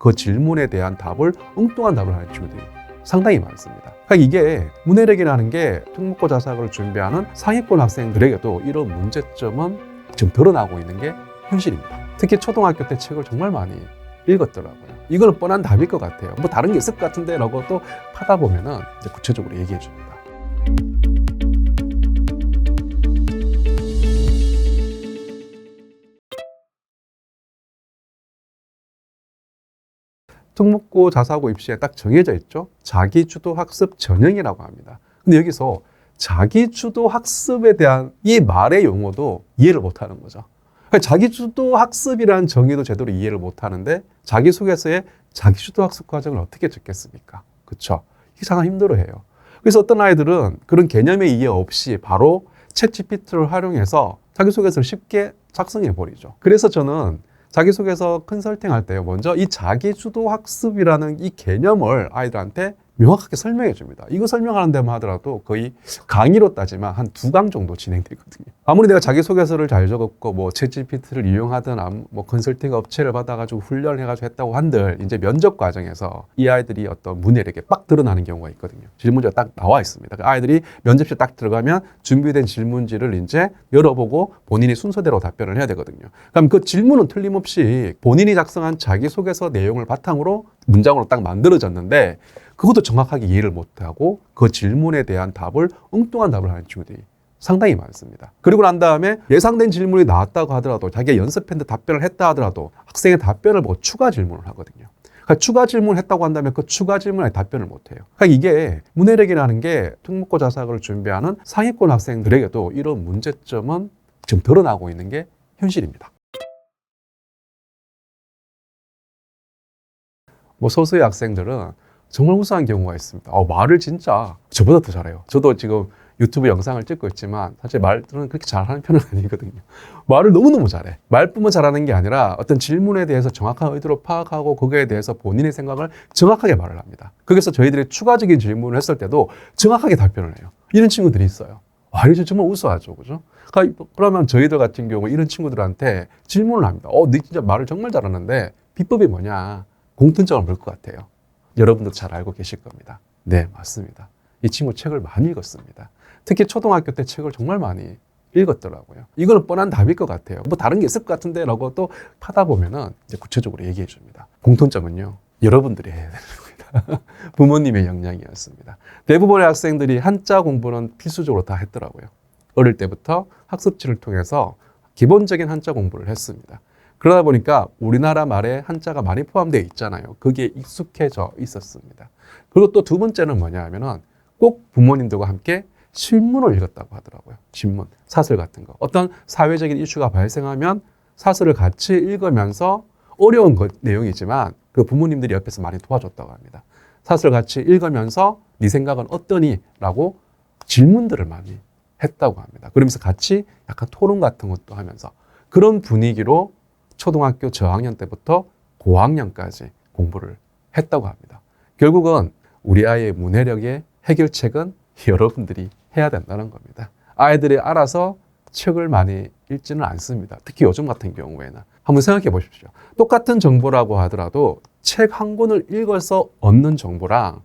그 질문에 대한 답을 엉뚱한 답을 하는 친구들이 상당히 많습니다. 그러니까 이게 문해력이라는 게 특목고 자사고를 준비하는 상위권 학생들에게도 이런 문제점은 지금 드러나고 있는 게 현실입니다. 특히 초등학교 때 책을 정말 많이 읽었더라고요. 이거는 뻔한 답일 것 같아요. 뭐 다른 게 있을 것 같은데 라고 또 하다 보면은 이제 구체적으로 얘기해 줍니다. 특목고 자사고 입시에 딱 정해져 있죠. 자기주도 학습 전형이라고 합니다. 근데 여기서 자기주도 학습에 대한 이 말의 용어도 이해를 못하는 거죠. 그러니까 자기주도 학습이라는 정의도 제대로 이해를 못하는데 자기소개서에 자기주도 학습 과정을 어떻게 적겠습니까? 그렇죠? 이게 상당히 힘들어해요. 그래서 어떤 아이들은 그런 개념의 이해 없이 바로 챗GPT를 활용해서 자기소개서를 쉽게 작성해 버리죠. 그래서 저는 자기소개서 컨설팅 할 때요, 먼저 이 자기주도 학습이라는 이 개념을 아이들한테 명확하게 설명해 줍니다. 이거 설명하는 데만 하더라도 거의 강의로 따지면 한 2강 정도 진행되거든요. 아무리 내가 자기소개서를 잘 적었고 뭐 챗GPT를 이용하든 뭐 컨설팅 업체를 받아가지고 훈련을 해가지고 했다고 한들 이제 면접 과정에서 이 아이들이 어떤 문해력에 빡 드러나는 경우가 있거든요. 질문지가 딱 나와 있습니다. 아이들이 면접실 딱 들어가면 준비된 질문지를 이제 열어보고 본인이 순서대로 답변을 해야 되거든요. 그럼 그 질문은 틀림없이 본인이 작성한 자기소개서 내용을 바탕으로 문장으로 딱 만들어졌는데 그것도 정확하게 이해를 못하고 그 질문에 대한 답을 엉뚱한 답을 하는 친구들이 상당히 많습니다. 그리고 난 다음에 예상된 질문이 나왔다고 하더라도 자기가 연습했는데 답변을 했다 하더라도 학생의 답변을 보고 추가 질문을 하거든요. 그러니까 추가 질문을 했다고 한다면 그 추가 질문에 답변을 못해요. 그러니까 이게 문해력이라는 게 특목고 자사고를 준비하는 상위권 학생들에게도 이런 문제점은 지금 드러나고 있는 게 현실입니다. 뭐 소수의 학생들은 정말 우수한 경우가 있습니다. 말을 진짜 저보다 더 잘해요. 저도 지금 유튜브 영상을 찍고 있지만 사실 말은 그렇게 잘하는 편은 아니거든요. 말을 너무너무 잘해. 말뿐만 잘하는 게 아니라 어떤 질문에 대해서 정확한 의도를 파악하고 거기에 대해서 본인의 생각을 정확하게 말을 합니다. 거기서 저희들이 추가적인 질문을 했을 때도 정확하게 답변을 해요. 이런 친구들이 있어요. 이거 정말 우수하죠. 그죠? 그러면 저희들 같은 경우 이런 친구들한테 질문을 합니다. 너 진짜 말을 정말 잘하는데 비법이 뭐냐? 공통점을 볼 것 같아요. 여러분도 잘 알고 계실 겁니다. 네, 맞습니다. 이 친구 책을 많이 읽었습니다. 특히 초등학교 때 책을 정말 많이 읽었더라고요. 이거는 뻔한 답일 것 같아요. 뭐 다른 게 있을 것 같은데 라고 또 하다 보면은 이제 구체적으로 얘기해 줍니다. 공통점은요, 여러분들이 해야 되는 겁니다. 부모님의 역량이었습니다. 대부분의 학생들이 한자 공부는 필수적으로 다 했더라고요. 어릴 때부터 학습지를 통해서 기본적인 한자 공부를 했습니다. 그러다 보니까 우리나라 말에 한자가 많이 포함되어 있잖아요. 그게 익숙해져 있었습니다. 그리고 또 두 번째는 뭐냐 하면은 꼭 부모님들과 함께 신문을 읽었다고 하더라고요. 신문, 사설 같은 거. 어떤 사회적인 이슈가 발생하면 사설을 같이 읽으면서 어려운 내용이지만 그 부모님들이 옆에서 많이 도와줬다고 합니다. 사설 같이 읽으면서 네 생각은 어떠니? 라고 질문들을 많이 했다고 합니다. 그러면서 같이 약간 토론 같은 것도 하면서 그런 분위기로 초등학교 저학년 때부터 고학년까지 공부를 했다고 합니다. 결국은 우리 아이의 문해력의 해결책은 여러분들이 해야 된다는 겁니다. 아이들이 알아서 책을 많이 읽지는 않습니다. 특히 요즘 같은 경우에는. 한번 생각해 보십시오. 똑같은 정보라고 하더라도 책 한 권을 읽어서 얻는 정보랑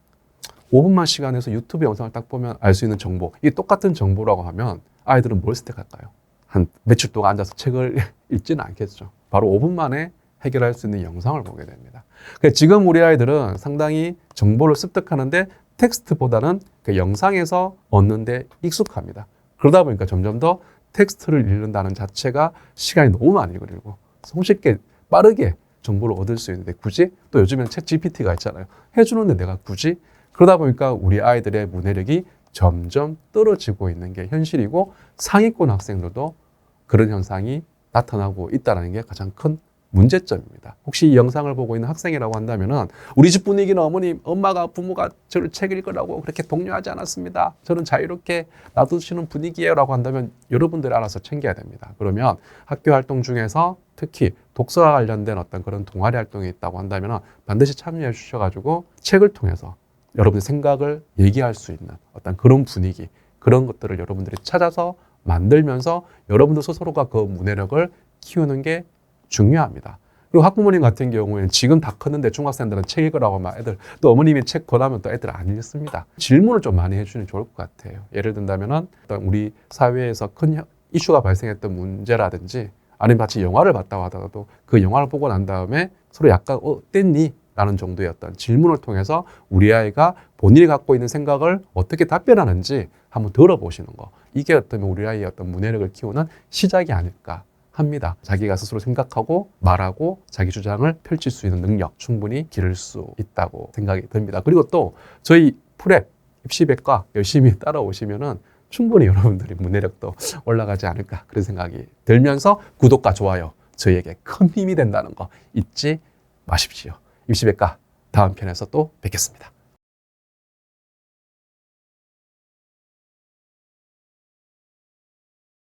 5분만 시간에서 유튜브 영상을 딱 보면 알 수 있는 정보, 이 똑같은 정보라고 하면 아이들은 뭘 선택할까요? 한 며칠 동안 앉아서 책을 읽지는 않겠죠. 바로 5분 만에 해결할 수 있는 영상을 보게 됩니다. 그러니까 지금 우리 아이들은 상당히 정보를 습득하는데 텍스트보다는 그 영상에서 얻는 데 익숙합니다. 그러다 보니까 점점 더 텍스트를 읽는다는 자체가 시간이 너무 많이 걸리고 손쉽게 빠르게 정보를 얻을 수 있는데 굳이 또 요즘엔 챗 GPT가 있잖아요. 해주는데 내가 굳이? 그러다 보니까 우리 아이들의 문해력이 점점 떨어지고 있는 게 현실이고 상위권 학생들도 그런 현상이 나타나고 있다는 게 가장 큰 문제점입니다. 혹시 이 영상을 보고 있는 학생이라고 한다면은 우리 집 분위기는 어머님, 엄마가, 부모가 저를 책 읽으라고 그렇게 독려하지 않았습니다. 저는 자유롭게 놔두시는 분위기예요 라고 한다면 여러분들이 알아서 챙겨야 됩니다. 그러면 학교 활동 중에서 특히 독서와 관련된 어떤 그런 동아리 활동이 있다고 한다면 반드시 참여해 주셔가지고 책을 통해서 여러분의 생각을 얘기할 수 있는 어떤 그런 분위기, 그런 것들을 여러분들이 찾아서 만들면서 여러분들 스스로가 그 문해력을 키우는 게 중요합니다. 그리고 학부모님 같은 경우에는 지금 다 컸는데 중학생들은 책 읽으라고 막 애들, 또 어머님이 책 권하면 또 애들 안 읽습니다. 질문을 좀 많이 해주면 좋을 것 같아요. 예를 든다면은 우리 사회에서 큰 이슈가 발생했던 문제라든지 아니면 마치 영화를 봤다고 하더라도 그 영화를 보고 난 다음에 서로 약간 어땠니? 라는 정도의 어떤 질문을 통해서 우리 아이가 본인이 갖고 있는 생각을 어떻게 답변하는지 한번 들어보시는 거. 이게 어쩌면 우리 아이의 어떤 문해력을 키우는 시작이 아닐까 합니다. 자기가 스스로 생각하고 말하고 자기 주장을 펼칠 수 있는 능력 충분히 기를 수 있다고 생각이 듭니다. 그리고 또 저희 프랩 입시백과 열심히 따라오시면은 충분히 여러분들이 문해력도 올라가지 않을까 그런 생각이 들면서 구독과 좋아요 저희에게 큰 힘이 된다는 거 잊지 마십시오. 입시백과 다음 편에서 또 뵙겠습니다.